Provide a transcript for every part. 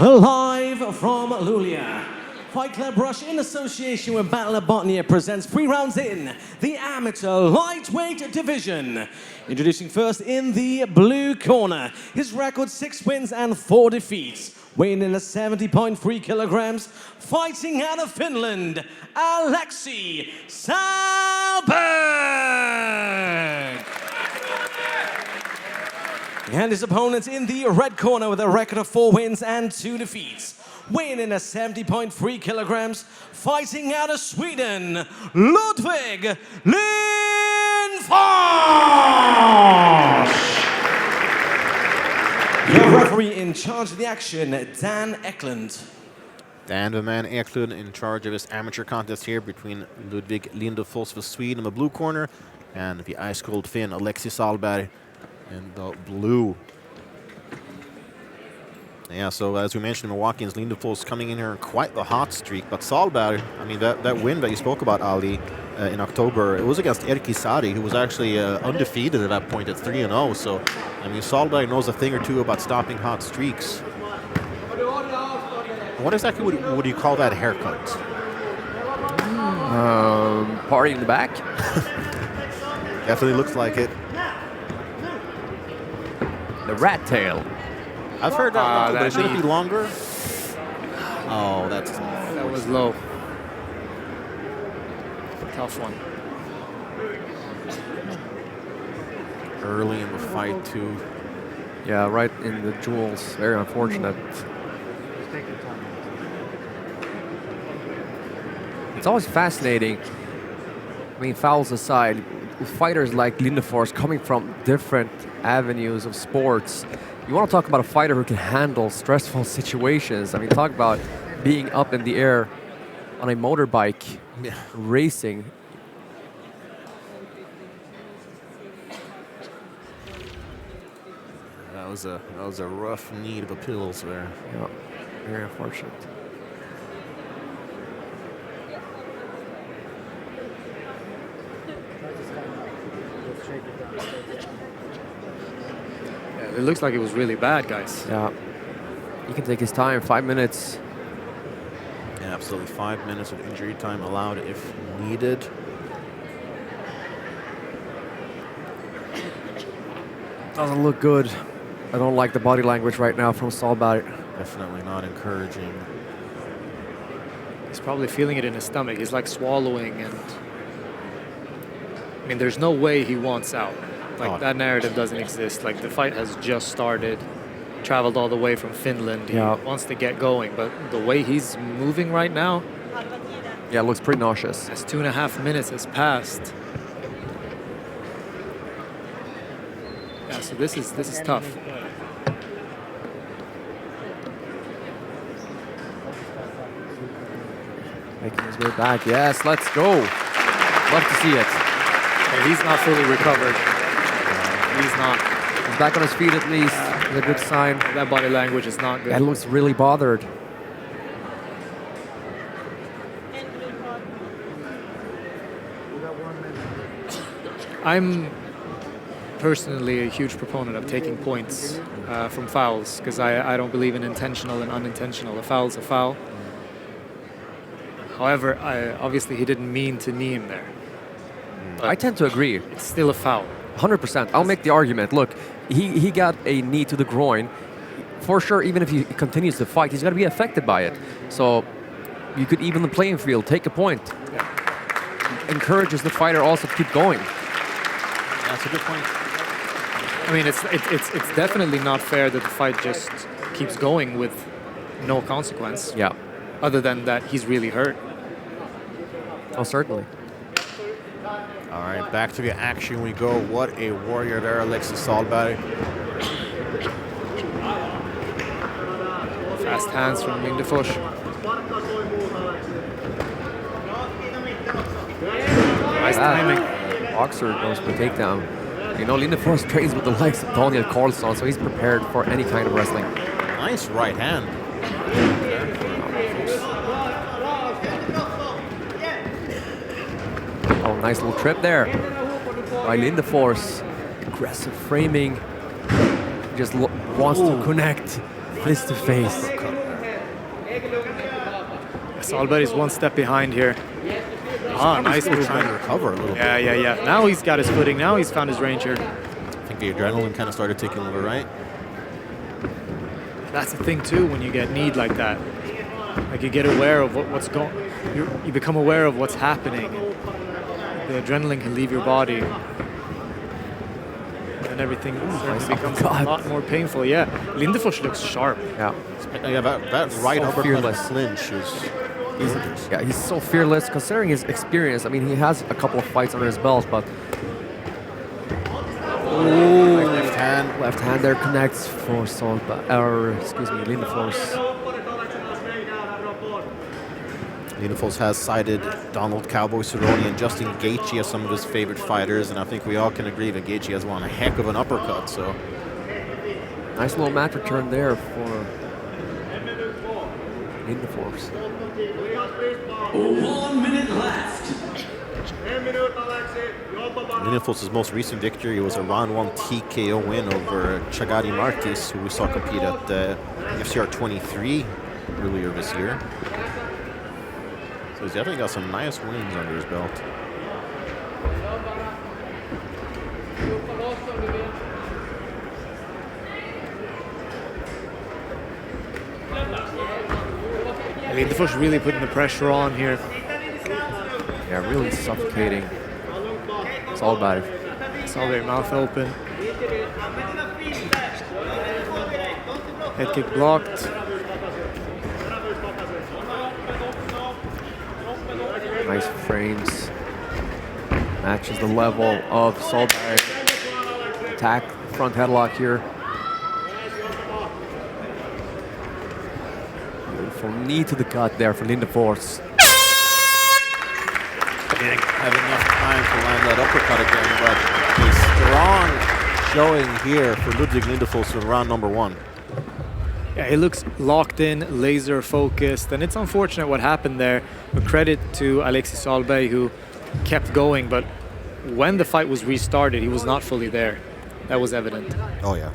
Live from Luleå, Fight Club Rush in association with Battle of Botnia presents 3 rounds in the amateur lightweight division. Introducing first in the blue corner, his record 6 wins and 4 defeats, weighing in at 70.3 kilograms, fighting out of Finland, Aleksi Sahlberg. And his opponent in the red corner with a record of 4 wins and 2 defeats, weighing in at 70.3 kilograms, fighting out of Sweden, Ludwig Linderfors. Your referee in charge of the action, Dan Eklund. Dan the Man Eklund in charge of this amateur contest here between Ludwig Linderfors of Sweden in the blue corner and the ice-cold Finn Aleksi Sahlberg in the blue. Yeah, so as we mentioned, Milwaukee's Linderfors coming in here in quite the hot streak, but Sahlberg, I mean, that win that you spoke about, Ali, in October, it was against Aleksi Sahlberg, who was actually undefeated at that point at 3-0. So, I mean, Sahlberg knows a thing or two about stopping hot streaks. What exactly would you call that haircut? Party in the back. Definitely looks like it. The rat tail. I've heard that, but should it be longer? Oh, that was low. Tough one. Early in the fight, too. Yeah, right in the jewels. Very unfortunate. It's always fascinating. I mean, fouls aside, fighters like Linderfors coming from different avenues of sports. You want to talk about a fighter who can handle stressful situations. I mean, talk about being up in the air on a motorbike, racing. That was a rough need of the pills there. Yeah, very unfortunate. It looks like it was really bad, guys. Yeah, he can take his time, 5 minutes. Yeah, absolutely, 5 minutes of injury time allowed if needed. Doesn't look good. I don't like the body language right now from Sahlberg. Definitely not encouraging. He's probably feeling it in his stomach. He's like swallowing, and I mean, there's no way he wants out. Like, that narrative doesn't exist. Like, the fight has just started, traveled all the way from Finland. He wants to get going, but the way he's moving right now, yeah, it looks pretty nauseous. as 2.5 minutes has passed. Yeah, so this is tough. Making his way back. Yes, let's go. Love to see it. Yeah, he's not fully recovered. He's not. He's back on his feet at least. It's a good sign. That body language is not good. That looks really bothered. I'm personally a huge proponent of taking points from fouls, because I don't believe in intentional and unintentional. A foul's a foul. However, obviously he didn't mean to knee him there. I tend to agree. It's still a foul. 100%. I'll make the argument. Look, he got a knee to the groin. For sure, even if he continues to fight, he's going to be affected by it. So you could even the playing field, take a point. Yeah. Encourages the fighter also to keep going. That's a good point. I mean, it's definitely not fair that the fight just keeps going with no consequence. Yeah. Other than that, he's really hurt. Oh, certainly. All right, back to the action we go. What a warrior there, Aleksi Sahlberg. Fast hands from Linderfors. Nice timing. Boxer goes for takedown. You know, Linderfors trains with the likes of Daniel Karlsson, so he's prepared for any kind of wrestling. Nice right hand. Oh, nice little trip there by Linderfors. Aggressive framing. Just wants to connect face to face. Sahlberg is one step behind here. Ah, nice Still move. trying to recover a little bit. Yeah. Now he's got his footing. Now he's found his range here. I think the adrenaline kind of started taking over, right? That's the thing too when you get kneed like that. Like you get aware of what's going. You become aware of what's happening. The adrenaline can leave your body, and everything becomes a lot more painful. Yeah, Linderfors looks sharp. Yeah. Yeah, that right So uppercut fearless. clinch is... He's so fearless considering his experience. I mean, he has a couple of fights under his belt, but left hand there connects for Linderfors. Linderfors has cited Donald Cowboy Cerrone and Justin Gaethje as some of his favorite fighters, and I think we all can agree that Gaethje has one heck of an uppercut. So nice little mat return there for Linderfors. 1 minute left. Linderfors' most recent victory was a round 1 TKO win over Chagari Martis, who we saw compete at FCR 23 earlier this year. So he's definitely got some nice wins under his belt. Linderfors really putting the pressure on here. Yeah, really suffocating Sahlberg. Sahlberg mouth open. Head kick blocked. Nice frames. Matches the level of Sahlberg. Attack, front headlock here. Beautiful knee to the gut there for Linderfors. Didn't have enough time to land that uppercut again, but a strong showing here for Ludwig Linderfors in round number 1. Yeah, he looks locked in, laser focused, and it's unfortunate what happened there. But credit to Aleksi Sahlberg, who kept going, but when the fight was restarted, he was not fully there. That was evident. Oh yeah.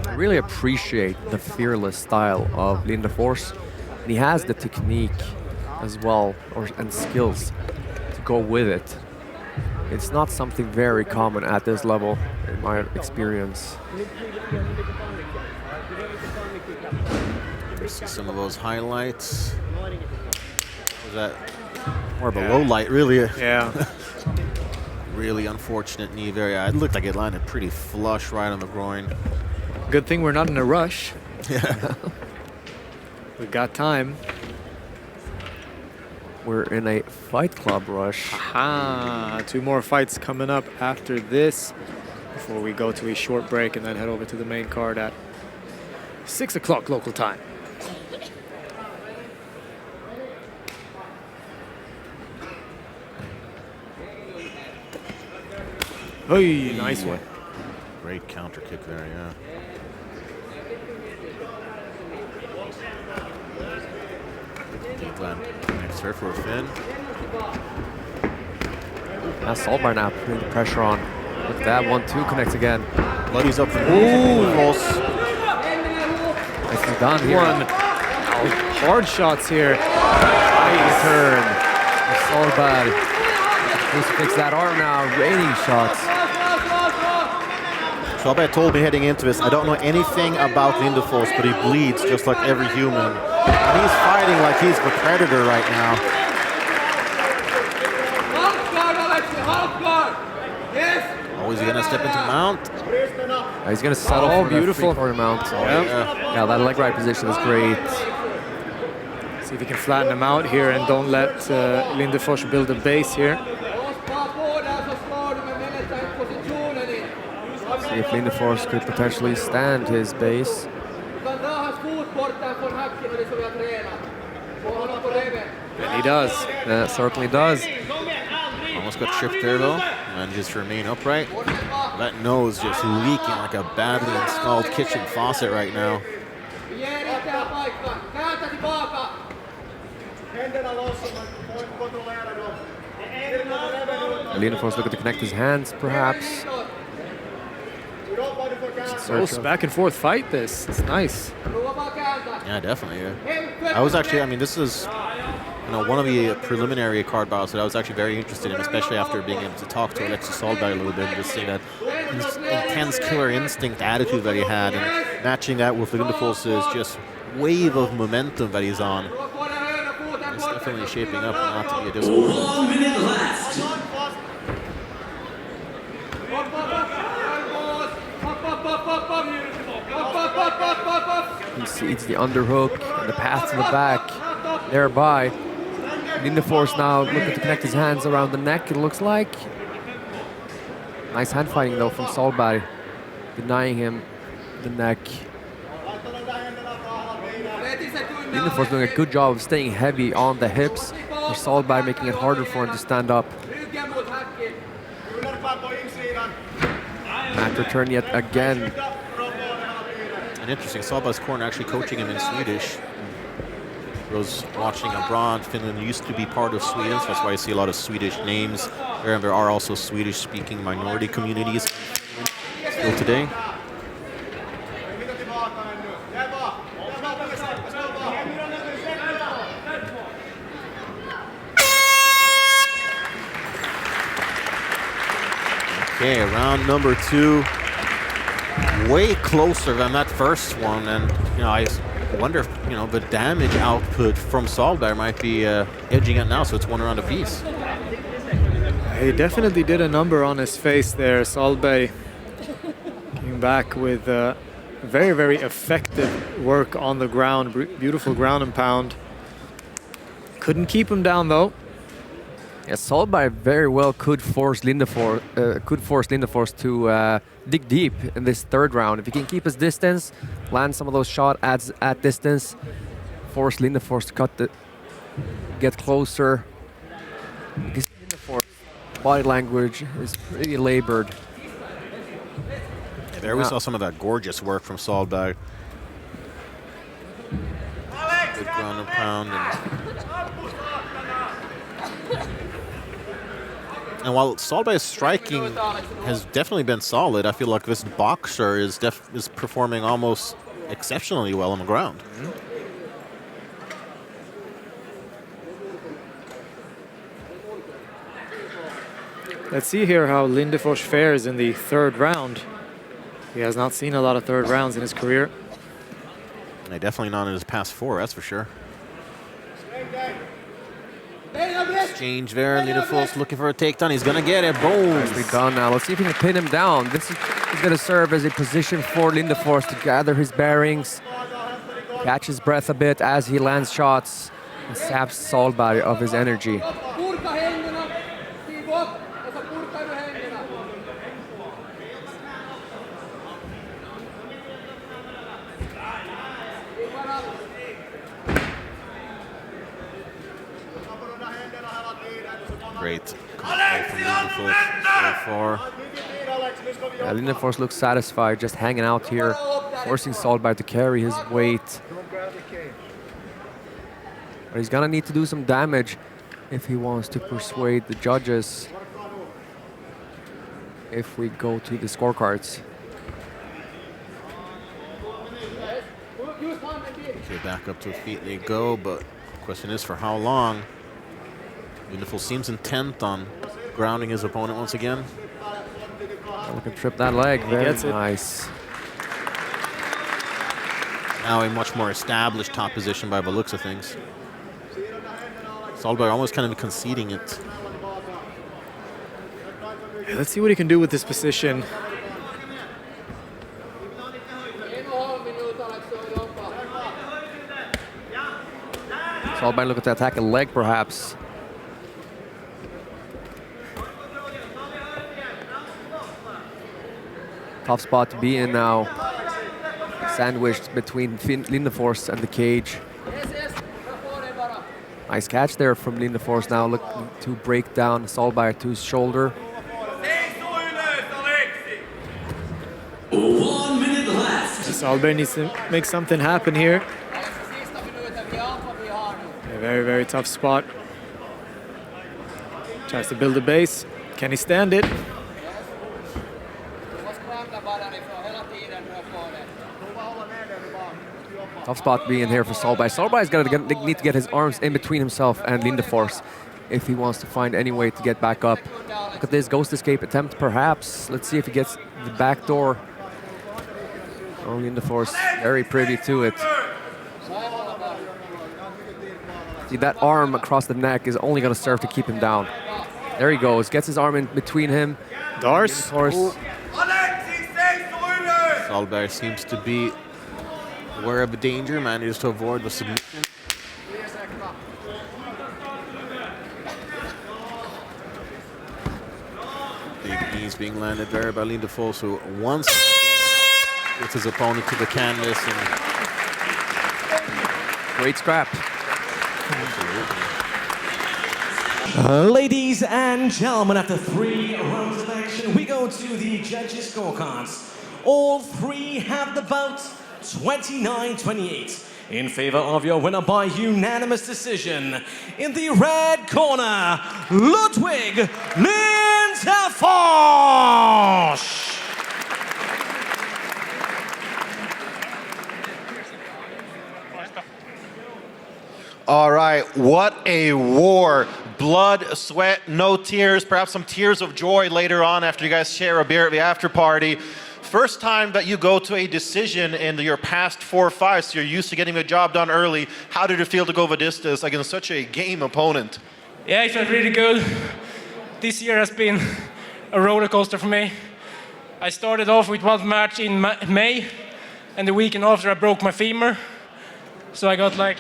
I really appreciate the fearless style of Linderfors. And he has the technique as well, and skills to go with it. It's not something very common at this level, in my experience. See some of those highlights. Was that more of a low light, really? Yeah. Really unfortunate knee there. Yeah, it looked like it landed pretty flush right on the groin. Good thing we're not in a rush. Yeah. We've got time. We're in a Fight Club rush. Aha! 2 more fights coming up after this before we go to a short break and then head over to the main card at 6 o'clock local time. Hey, nice one. Great counter kick there, yeah. Glenn next her for a fin. That's Sahlberg now putting the pressure on. Look at that, 1-2 connects again. Bloodies up for close. Nicely done here. Hard shots here. Nice turn. Sahlberg. Fix that arm now, raining shots. Sahlberg told me heading into this, I don't know anything about Linderfors, but he bleeds just like every human. And he's fighting like he's the predator right now. Oh, is he gonna step into mount? He's gonna settle for beautiful. the mount. Yeah. That leg right position is great. See if he can flatten him out here and don't let Linderfors build a base here. See if Linderfors could potentially stand his base. And he does. That certainly does. Almost got tripped there though, and just remain upright. That nose just leaking like a badly installed kitchen faucet right now. Linderfors looking to connect his hands, perhaps. Close back and forth fight this. It's nice. Yeah, definitely. Yeah. I was actually, I mean, this is one of the preliminary card battles that I was actually very interested in, especially after being able to talk to Aleksi Sahlberg a little bit and just seeing that intense killer instinct attitude that he had, and matching that with Linderfors' just wave of momentum that he's on. It's definitely shaping up not to be a disappointment. 1 minute left. He sees the underhook and the path to the back, thereby Linderfors now looking to connect his hands around the neck, it looks like. Nice hand fighting though from Sahlberg, denying him the neck. Linderfors doing a good job of staying heavy on the hips, for Sahlberg making it harder for him to stand up. Mat return yet again. And interesting, Sahlberg's corner actually coaching him in Swedish. Was watching abroad. Finland used to be part of Sweden, so that's why I see a lot of Swedish names. There are also Swedish-speaking minority communities still today. Okay, round number 2. Way closer than that first one, and I wonder if the damage output from Sahlberg might be edging it now, so it's 1 round apiece. He definitely did a number on his face there. Sahlberg came back with very, very effective work on the ground. Beautiful ground and pound. Couldn't keep him down though. Yeah, Sahlberg very well could force Linderfors to dig deep in this third round. If he can keep his distance, land some of those shots at distance, force Linderfors to get closer. Because Linderfors' body language is pretty labored. Yeah, there we saw some of that gorgeous work from Sahlberg. Good ground and pound. And while Sahlberg's striking has definitely been solid, I feel like this boxer is performing almost exceptionally well on the ground. Let's see here how Linderfors fares in the third round. He has not seen a lot of third rounds in his career. And definitely not in his past 4, that's for sure. Exchange there, Linderfors looking for a takedown. He's gonna get it. Boom! Nicely done now. Let's see if he can pin him down. This is gonna serve as a position for Linderfors to gather his bearings, catch his breath a bit as he lands shots, and saps Sahlberg of his energy. Great. So far. Yeah, Linderfors looks satisfied, just hanging out here, forcing Sahlberg to carry his weight. But he's gonna need to do some damage if he wants to persuade the judges. If we go to the scorecards. Okay, back up to his feet they go, but the question is for how long? Linderfors seems intent on grounding his opponent once again. Looking to trip that leg, very nice. Now a much more established top position by the looks of things. Sahlberg almost kind of conceding it. Yeah, let's see what he can do with this position. Sahlberg looking to attack a leg, perhaps. Tough spot to be in now. Sandwiched between Linderfors and the cage. Nice catch there from Linderfors, now looking to break down Sahlberg to his shoulder. 1 minute left. Sahlberg needs to make something happen here. A very, very tough spot. Tries to build a base. Can he stand it? Tough spot being here for Sahlberg. Sahlberg's got to need to get his arms in between himself and Linderfors if he wants to find any way to get back up. Look at this ghost escape attempt, perhaps. Let's see if he gets the back door. Oh, Linderfors very privy to it. See, that arm across the neck is only going to serve to keep him down. There he goes, gets his arm in between him. Dars. Sahlberg seems to be aware of the danger, manages to avoid the submission. Big knees being landed there by Linderfors, who once gets his opponent to the canvas. And great scrap. Ladies and gentlemen, after 3 rounds of action, we go to the judges' scorecards. All 3 have the bout 29-28 in favor of your winner by unanimous decision. In the red corner, Ludwig Linderfors. All right, what a war. Blood, sweat, no tears, perhaps some tears of joy later on after you guys share a beer at the after party. First time that you go to a decision in your past 4 fights, so you're used to getting the job done early. How did it feel to go the distance against such a game opponent? Yeah, it felt really good. This year has been a roller coaster for me. I started off with 1 match in May, and the weekend after I broke my femur. So I got like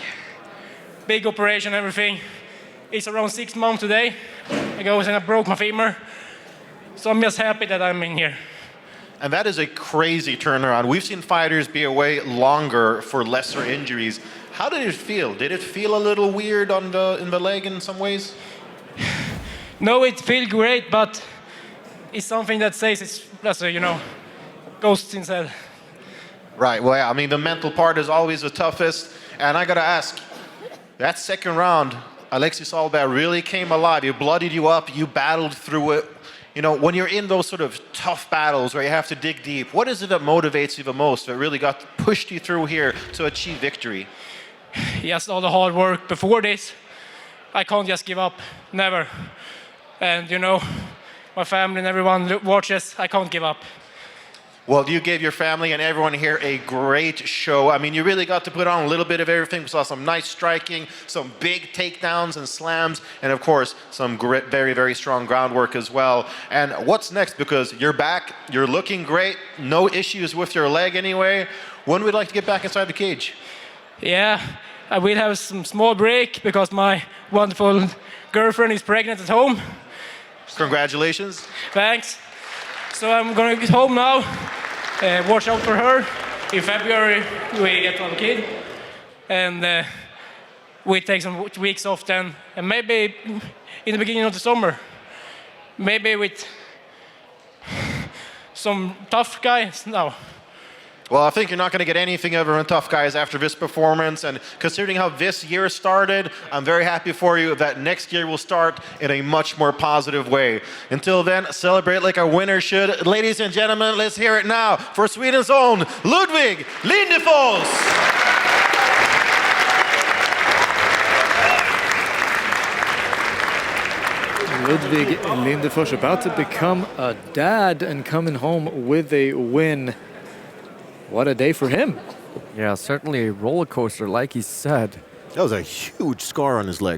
big operation and everything. It's around 6 months today ago and I broke my femur. So I'm just happy that I'm in here. And that is a crazy turnaround. We've seen fighters be away longer for lesser injuries. How did it feel? Did it feel a little weird in the leg in some ways? No, it feels great, but it's something that says it's, ghosts inside. Right, well, yeah, I mean, the mental part is always the toughest. And I gotta ask, that second round, Aleksi Sahlberg really came alive. You bloodied you up, you battled through it. You know, when you're in those sort of tough battles where you have to dig deep, what is it that motivates you the most, that really pushed you through here to achieve victory? Yes, all the hard work before this. I can't just give up, never. And my family and everyone watches, I can't give up. Well, you gave your family and everyone here a great show. I mean, you really got to put on a little bit of everything. We saw some nice striking, some big takedowns and slams, and of course, some very, very strong groundwork as well. And what's next? Because you're back, you're looking great, no issues with your leg anyway. When would you like to get back inside the cage? Yeah, I will have some small break because my wonderful girlfriend is pregnant at home. Congratulations. Thanks. So I'm going to get home now, watch out for her. In February, we get one kid. And we take some weeks off then. And maybe in the beginning of the summer, maybe with some tough guys now. Well, I think you're not going to get anything over in tough guys after this performance. And considering how this year started, I'm very happy for you that next year will start in a much more positive way. Until then, celebrate like a winner should. Ladies and gentlemen, let's hear it now for Sweden's own Ludwig Linderfors. Ludwig Linderfors about to become a dad and coming home with a win. What a day for him. Yeah, certainly a roller coaster, like he said. That was a huge scar on his leg.